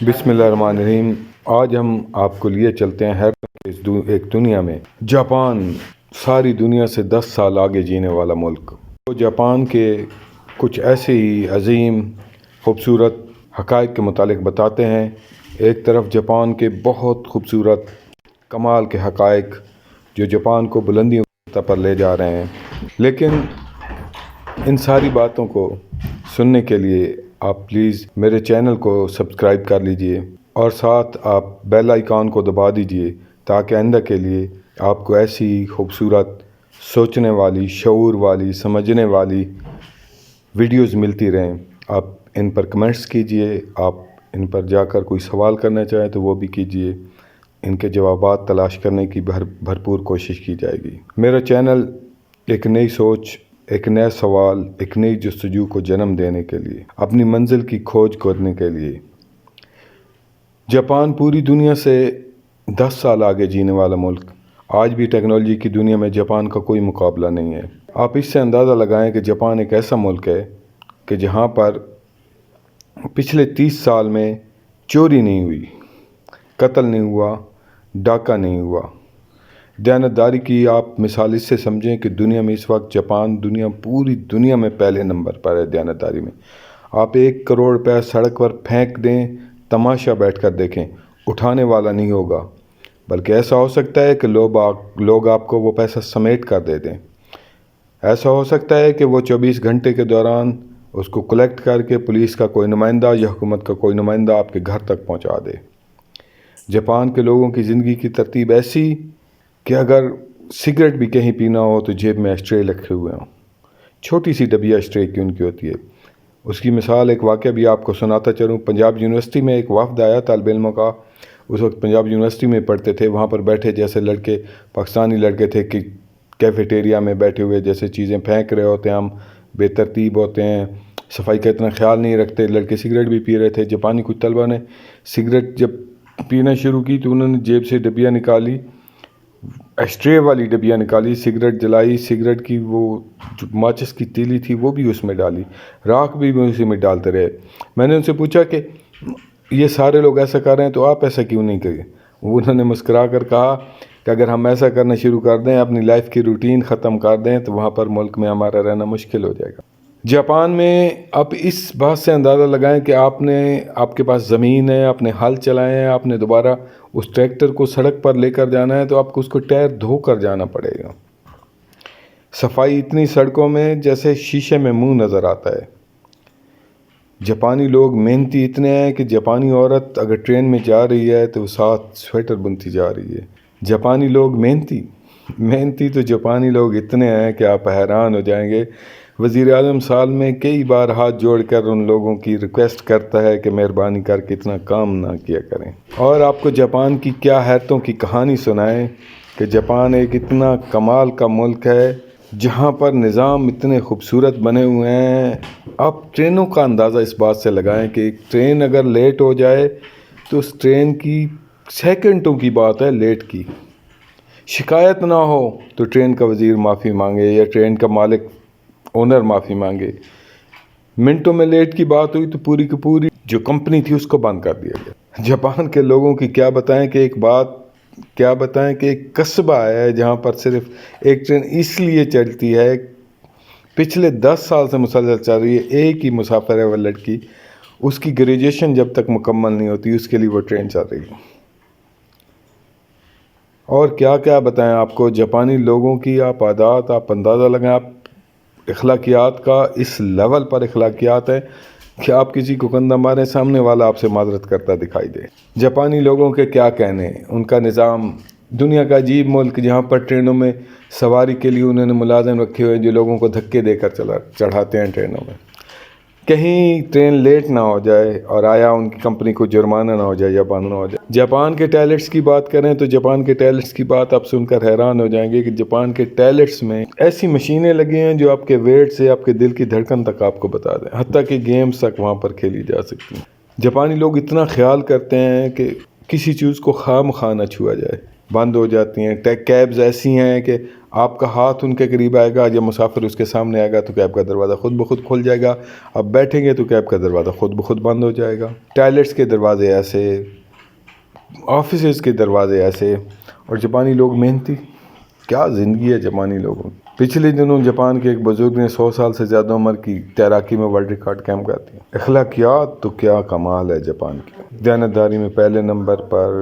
بسم اللہ الرحمن الرحیم۔ آج ہم آپ کو لیے چلتے ہیں ایک دنیا میں، جاپان، ساری دنیا سے 10 سال آگے جینے والا ملک۔ تو جاپان کے کچھ ایسے ہی عظیم خوبصورت حقائق کے متعلق بتاتے ہیں۔ ایک طرف جاپان کے بہت خوبصورت کمال کے حقائق جو جاپان کو بلندیوں پر لے جا رہے ہیں، لیکن ان ساری باتوں کو سننے کے لیے آپ پلیز میرے چینل کو سبسکرائب کر لیجئے اور ساتھ آپ بیل آئیکن کو دبا دیجئے تاکہ آئندہ کے لیے آپ کو ایسی خوبصورت سوچنے والی، شعور والی، سمجھنے والی ویڈیوز ملتی رہیں۔ آپ ان پر کمنٹس کیجئے، آپ ان پر جا کر کوئی سوال کرنا چاہیں تو وہ بھی کیجئے، ان کے جوابات تلاش کرنے کی بھرپور کوشش کی جائے گی۔ میرا چینل ایک نئی سوچ، ایک نیا سوال، ایک نئی جستجو کو جنم دینے کے لیے، اپنی منزل کی کھوج کرنے کے لیے۔ جاپان پوری دنیا سے 10 سال آگے جینے والا ملک۔ آج بھی ٹیکنالوجی کی دنیا میں جاپان کا کوئی مقابلہ نہیں ہے۔ آپ اس سے اندازہ لگائیں کہ جاپان ایک ایسا ملک ہے کہ جہاں پر پچھلے 30 سال میں چوری نہیں ہوئی، قتل نہیں ہوا، ڈاکہ نہیں ہوا۔ دیانتداری کی آپ مثال اس سے سمجھیں کہ دنیا میں اس وقت جاپان پوری دنیا میں پہلے نمبر پر ہے دیانتداری میں۔ آپ 1 کروڑ روپے سڑک پر پھینک دیں، تماشا بیٹھ کر دیکھیں، اٹھانے والا نہیں ہوگا، بلکہ ایسا ہو سکتا ہے کہ لوگ آپ کو وہ پیسہ سمیٹ کر دے دیں۔ ایسا ہو سکتا ہے کہ وہ 24 گھنٹے کے دوران اس کو کلیکٹ کر کے پولیس کا کوئی نمائندہ یا حکومت کا کوئی نمائندہ آپ کے گھر تک پہنچا دے۔ جاپان کے لوگوں کی زندگی کی ترتیب ایسی کہ اگر سگریٹ بھی کہیں پینا ہو تو جیب میں ایشٹرے رکھے ہوئے ہوں، چھوٹی سی ڈبیا ایشٹرے کی ان کی ہوتی ہے۔ اس کی مثال ایک واقعہ بھی آپ کو سناتا چلوں۔ پنجاب یونیورسٹی میں ایک وفد آیا طالب علموں کا، اس وقت پنجاب یونیورسٹی میں پڑھتے تھے۔ وہاں پر بیٹھے جیسے لڑکے، پاکستانی لڑکے تھے کہ کیفیٹیریا میں بیٹھے ہوئے جیسے چیزیں پھینک رہے ہوتے ہیں، ہم بے ترتیب ہوتے ہیں، صفائی کا اتنا خیال نہیں رکھتے۔ لڑکے سگریٹ بھی پی رہے تھے۔ جاپانی کچھ طلبہ نے سگریٹ جب پینا شروع کی تو انہوں نے جیب سے ڈبیا نکالی، ایشٹرے والی ڈبیا نکالی، سگریٹ جلائی، سگریٹ کی وہ جو ماچس کی تیلی تھی وہ بھی اس میں ڈالی، راکھ بھی اسی میں ڈالتے رہے۔ میں نے ان سے پوچھا کہ یہ سارے لوگ ایسا کر رہے ہیں تو آپ ایسا کیوں نہیں کریں؟ انہوں نے مسکرا کر کہا کہ اگر ہم ایسا کرنا شروع کر دیں، اپنی لائف کی روٹین ختم کر دیں تو وہاں پر ملک میں ہمارا رہنا مشکل ہو جائے گا۔ جاپان میں آپ اس بات سے اندازہ لگائیں کہ آپ کے پاس زمین ہے، آپ نے ہل چلائے ہیں، آپ نے دوبارہ اس ٹریکٹر کو سڑک پر لے کر جانا ہے تو آپ کو اس کو ٹائر دھو کر جانا پڑے گا۔ صفائی اتنی سڑکوں میں جیسے شیشے میں منہ نظر آتا ہے۔ جاپانی لوگ محنتی اتنے ہیں کہ جاپانی عورت اگر ٹرین میں جا رہی ہے تو وہ ساتھ سویٹر بنتی جا رہی ہے۔ جاپانی لوگ محنتی تو جاپانی لوگ اتنے ہیں کہ آپ حیران ہو جائیں گے۔ وزیر اعظم سال میں کئی بار ہاتھ جوڑ کر ان لوگوں کی ریکویسٹ کرتا ہے کہ مہربانی کر کے اتنا کام نہ کیا کریں۔ اور آپ کو جاپان کی کیا حیرتوں کی کہانی سنائیں کہ جاپان ایک اتنا کمال کا ملک ہے جہاں پر نظام اتنے خوبصورت بنے ہوئے ہیں۔ آپ ٹرینوں کا اندازہ اس بات سے لگائیں کہ ایک ٹرین اگر لیٹ ہو جائے تو اس ٹرین کی سیکنڈوں کی بات ہے لیٹ کی، شکایت نہ ہو تو ٹرین کا وزیر معافی مانگے یا ٹرین کا مالک اونر معافی مانگے۔ منٹوں میں لیٹ کی بات ہوئی تو پوری کی پوری جو کمپنی تھی اس کو بند کر دیا گیا۔ جاپان کے لوگوں کی کیا بتائیں کہ ایک قصبہ ہے جہاں پر صرف ایک ٹرین اس لیے چلتی ہے، پچھلے 10 سال سے مسلسل چل رہی ہے، ایک ہی مسافر ہے وہ لڑکی، اس کی گریجویشن جب تک مکمل نہیں ہوتی اس کے لیے وہ ٹرین چل رہی ہے۔ اور کیا بتائیں آپ کو جاپانی لوگوں کی آپ عادات، آپ اندازہ لگائیں، آپ اخلاقیات کا اس لیول پر اخلاقیات ہے کہ آپ کسی کو کندھا ماریں سامنے والا آپ سے معذرت کرتا دکھائی دے۔ جاپانی لوگوں کے کیا کہنے، ان کا نظام، دنیا کا عجیب ملک جہاں پر ٹرینوں میں سواری کے لیے انہوں نے ملازم رکھے ہوئے جو لوگوں کو دھکے دے کر چڑھاتے ہیں ٹرینوں میں، کہیں ٹرین لیٹ نہ ہو جائے اور آیا ان کی کمپنی کو جرمانہ نہ ہو جائے یا بند نہ ہو جائے۔ جاپان کے ٹوائلٹس کی بات کریں تو جاپان کے ٹوائلٹس کی بات آپ سن کر حیران ہو جائیں گے کہ جاپان کے ٹوائلٹس میں ایسی مشینیں لگی ہیں جو آپ کے ویٹ سے آپ کے دل کی دھڑکن تک آپ کو بتا دیں، حتیٰ کہ گیمز تک وہاں پر کھیلی جا سکتی ہیں۔ جاپانی لوگ اتنا خیال کرتے ہیں کہ کسی چیز کو خواہ مخواہ نہ چھوا جائے۔ بند ہو جاتی ہیں. کیبز ایسی ہیں کہ آپ کا ہاتھ ان کے قریب آئے گا، جب مسافر اس کے سامنے آئے گا تو کیب کا دروازہ خود بخود کھل جائے گا. آپ بیٹھیں گے تو کیب کا دروازہ خود بخود بند ہو جائے گا. ٹوائلٹس کے دروازے ایسے، آفیسز کے دروازے ایسے. اور جاپانی لوگ محنتی، کیا زندگی ہے جاپانی لوگوں. پچھلے دنوں جاپان کے ایک بزرگ نے 100 سال سے زیادہ عمر کی تیراکی میں ورلڈ ریکارڈ قائم کر دیا. اخلاقیات تو کیا کمال ہے جاپان کی. دیانتداری میں پہلے نمبر پر،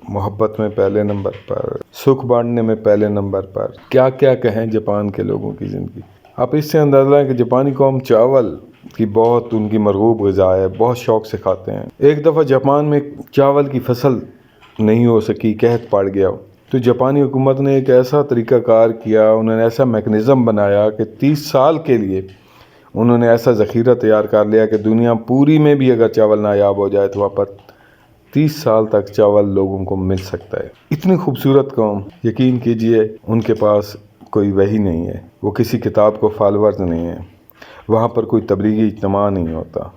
محبت میں پہلے نمبر پر، سکھ بانٹنے میں پہلے نمبر پر. کیا کیا کہیں جاپان کے لوگوں کی زندگی. آپ اس سے اندازہ لیں کہ جاپانی قوم چاول کی بہت ان کی مرغوب غذا ہے، بہت شوق سے کھاتے ہیں. ایک دفعہ جاپان میں چاول کی فصل نہیں ہو سکی، قحط پڑ گیا، تو جاپانی حکومت نے ایک ایسا طریقہ کار کیا، انہوں نے ایسا میکنزم بنایا کہ 30 سال کے لیے انہوں نے ایسا ذخیرہ تیار کر لیا کہ دنیا پوری میں بھی اگر چاول نایاب ہو جائے تو وہاں پر 30 سال تک چاول لوگوں کو مل سکتا ہے. اتنی خوبصورت قوم. یقین کیجئے ان کے پاس کوئی وحی نہیں ہے، وہ کسی کتاب کو فالورز نہیں ہیں، وہاں پر کوئی تبلیغی اجتماع نہیں ہوتا،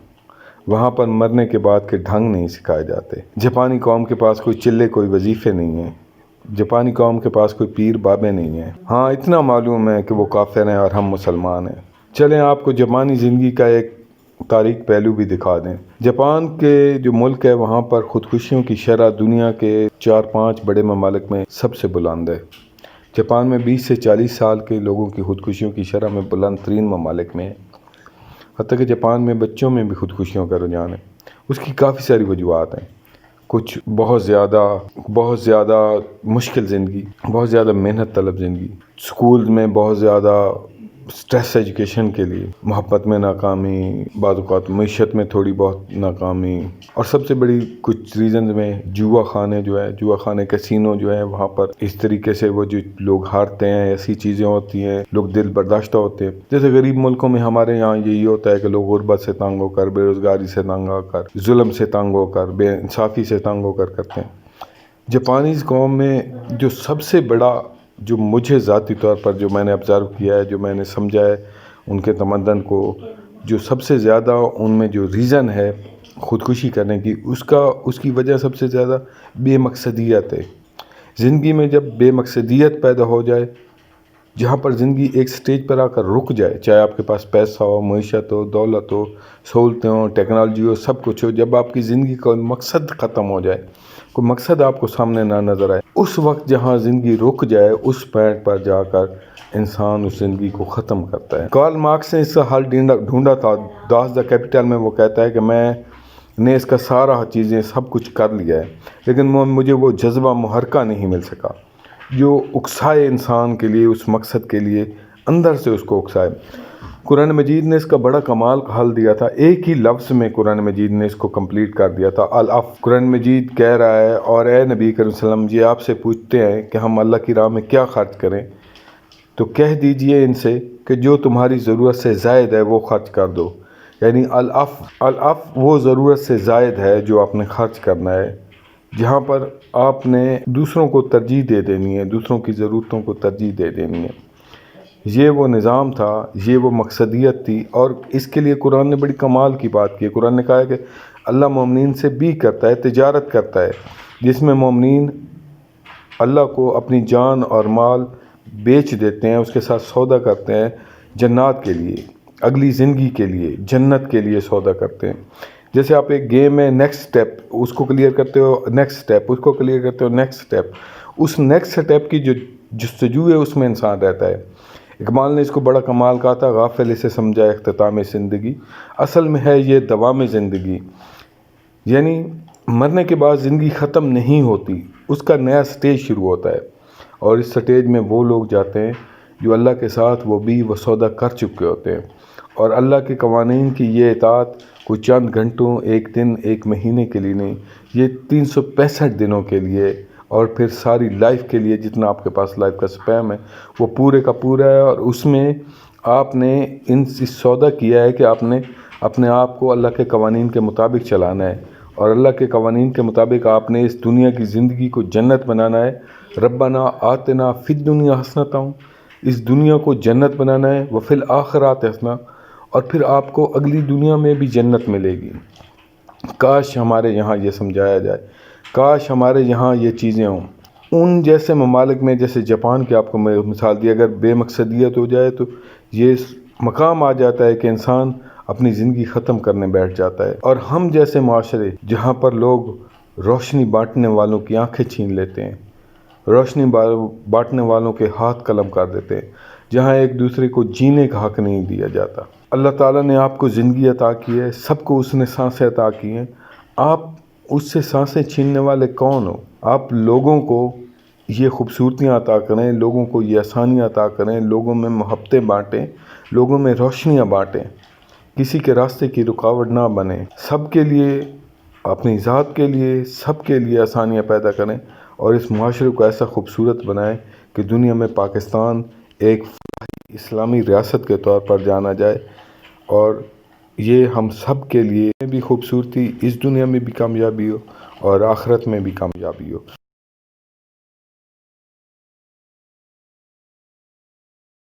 وہاں پر مرنے کے بعد کے ڈھنگ نہیں سکھائے جاتے. جاپانی قوم کے پاس کوئی چلے، کوئی وظیفے نہیں ہیں. جاپانی قوم کے پاس کوئی پیر بابے نہیں ہیں. ہاں اتنا معلوم ہے کہ وہ کافر ہیں اور ہم مسلمان ہیں. چلیں آپ کو جاپانی زندگی کا ایک تاریک پہلو بھی دکھا دیں. جاپان کے جو ملک ہے وہاں پر خودکشیوں کی شرح دنیا کے 4-5 بڑے ممالک میں سب سے بلند ہے. جاپان میں 20 سے 40 سال کے لوگوں کی خودکشیوں کی شرح میں بلند ترین ممالک میں ہے. حتیٰ کہ جاپان میں بچوں میں بھی خودکشیوں کا رجحان ہے. اس کی کافی ساری وجوہات ہیں. کچھ بہت زیادہ مشکل زندگی، بہت زیادہ محنت طلب زندگی، سکول میں بہت زیادہ سٹریس ایجوکیشن کے لیے، محبت میں ناکامی، بعض اوقات معیشت میں تھوڑی بہت ناکامی، اور سب سے بڑی کچھ ریزنز میں جوا خانے کسینو جو ہے وہاں پر اس طریقے سے وہ جو لوگ ہارتے ہیں، ایسی چیزیں ہوتی ہیں، لوگ دل برداشتہ ہوتے ہیں. جیسے غریب ملکوں میں ہمارے یہاں یہی ہوتا ہے کہ لوگ غربت سے تنگ ہو کر، بے روزگاری سے تنگ ہو کر، ظلم سے تنگ ہو کر، بے انصافی سے تنگ ہو کر کرتے ہیں. جاپانیز قوم میں جو سب سے بڑا، جو مجھے ذاتی طور پر جو میں نے آبزرو کیا ہے، جو میں نے سمجھا ہے ان کے تمدن کو، جو سب سے زیادہ ان میں جو ریزن ہے خودکشی کرنے کی، اس کی وجہ سب سے زیادہ بے مقصدیت ہے. زندگی میں جب بے مقصدیت پیدا ہو جائے، جہاں پر زندگی ایک سٹیج پر آ کر رک جائے، چاہے آپ کے پاس پیسہ ہو، معیشت ہو، دولت ہو، سہولتیں ہوں، ٹیکنالوجی ہو، سب کچھ ہو، جب آپ کی زندگی کا مقصد ختم ہو جائے، کوئی مقصد آپ کو سامنے نہ نظر آئے، اس وقت جہاں زندگی رک جائے، اس پوائنٹ پر جا کر انسان اس زندگی کو ختم کرتا ہے. کارل مارکس نے اس کا حل ڈھونڈا تھا. داس دا کیپیٹل میں وہ کہتا ہے کہ میں نے اس کا سارا چیزیں سب کچھ کر لیا ہے، لیکن مجھے وہ جذبہ محرکہ نہیں مل سکا جو اکسائے انسان کے لیے، اس مقصد کے لیے، اندر سے اس کو اکسائے. قرآن مجید نے اس کا بڑا کمال کا حل دیا تھا. ایک ہی لفظ میں قرآن مجید نے اس کو کمپلیٹ کر دیا تھا. الاف. قرآن مجید کہہ رہا ہے، اور اے نبی کریم صلی اللہ علیہ وسلم، یہ آپ سے پوچھتے ہیں کہ ہم اللہ کی راہ میں کیا خرچ کریں، تو کہہ دیجئے ان سے کہ جو تمہاری ضرورت سے زائد ہے وہ خرچ کر دو. یعنی الاف وہ ضرورت سے زائد ہے جو آپ نے خرچ کرنا ہے، جہاں پر آپ نے دوسروں کو ترجیح دے دینی ہے، دوسروں کی ضرورتوں کو ترجیح دے دینی ہے. یہ وہ نظام تھا، یہ وہ مقصدیت تھی. اور اس کے لیے قرآن نے بڑی کمال کی بات کی. قرآن نے کہا ہے کہ اللہ مومنین سے بھی کرتا ہے، تجارت کرتا ہے، جس میں مومنین اللہ کو اپنی جان اور مال بیچ دیتے ہیں، اس کے ساتھ سودا کرتے ہیں، جنات کے لیے، اگلی زندگی کے لیے، جنت کے لیے سودا کرتے ہیں. جیسے آپ ایک گیم میں نیکسٹ سٹیپ اس کو کلیئر کرتے ہو، نیکسٹ سٹیپ اس کو کلیئر کرتے ہو، نیکسٹ سٹیپ، اس نیکسٹ سٹیپ کی جو جستجو ہے اس میں انسان رہتا ہے. اقبال نے اس کو بڑا کمال کہا تھا، غافل اسے سمجھا اختتام زندگی، اصل میں ہے یہ دوام زندگی. یعنی مرنے کے بعد زندگی ختم نہیں ہوتی، اس کا نیا سٹیج شروع ہوتا ہے. اور اس سٹیج میں وہ لوگ جاتے ہیں جو اللہ کے ساتھ وہ بھی وہ سودا کر چکے ہوتے ہیں، اور اللہ کے قوانین کی یہ اطاعت کوئی چند گھنٹوں، ایک دن، ایک مہینے کے لیے نہیں، یہ 365 دنوں کے لیے، اور پھر ساری لائف کے لیے، جتنا آپ کے پاس لائف کا سپیم ہے وہ پورے کا پورا ہے. اور اس میں آپ نے اس سودا کیا ہے کہ آپ نے اپنے آپ کو اللہ کے قوانین کے مطابق چلانا ہے، اور اللہ کے قوانین کے مطابق آپ نے اس دنیا کی زندگی کو جنت بنانا ہے. ربنا آتنا فی الدنیا حسنۃ، اس دنیا کو جنت بنانا ہے، وفی الآخرات حسنہ، اور پھر آپ کو اگلی دنیا میں بھی جنت ملے گی. کاش ہمارے یہاں یہ سمجھایا جائے، کاش ہمارے یہاں یہ چیزیں ہوں. ان جیسے ممالک میں جیسے جاپان کی آپ کو میں مثال دی، اگر بے مقصدیت ہو جائے تو یہ مقام آ جاتا ہے کہ انسان اپنی زندگی ختم کرنے بیٹھ جاتا ہے۔ اور ہم جیسے معاشرے جہاں پر لوگ روشنی بانٹنے والوں کی آنکھیں چھین لیتے ہیں، روشنی بانٹنے والوں کے ہاتھ قلم کر دیتے ہیں، جہاں ایک دوسرے کو جینے کا حق نہیں دیا جاتا۔ اللہ تعالیٰ نے آپ کو زندگی عطا کی ہے، سب کو اس نے سانسیں عطا کی ہیں، آپ اس سے سانسیں چھیننے والے کون ہو؟ آپ لوگوں کو یہ خوبصورتیاں عطا کریں، لوگوں کو یہ آسانیاں عطا کریں، لوگوں میں محبتیں بانٹیں، لوگوں میں روشنیاں بانٹیں، کسی کے راستے کی رکاوٹ نہ بنیں، سب کے لیے، اپنی ذات کے لیے، سب کے لیے آسانیاں پیدا کریں اور اس معاشرے کو ایسا خوبصورت بنائیں کہ دنیا میں پاکستان ایک اسلامی ریاست کے طور پر جانا جائے، اور یہ ہم سب کے لیے بھی خوبصورتی، اس دنیا میں بھی کامیابی ہو اور آخرت میں بھی کامیابی ہو۔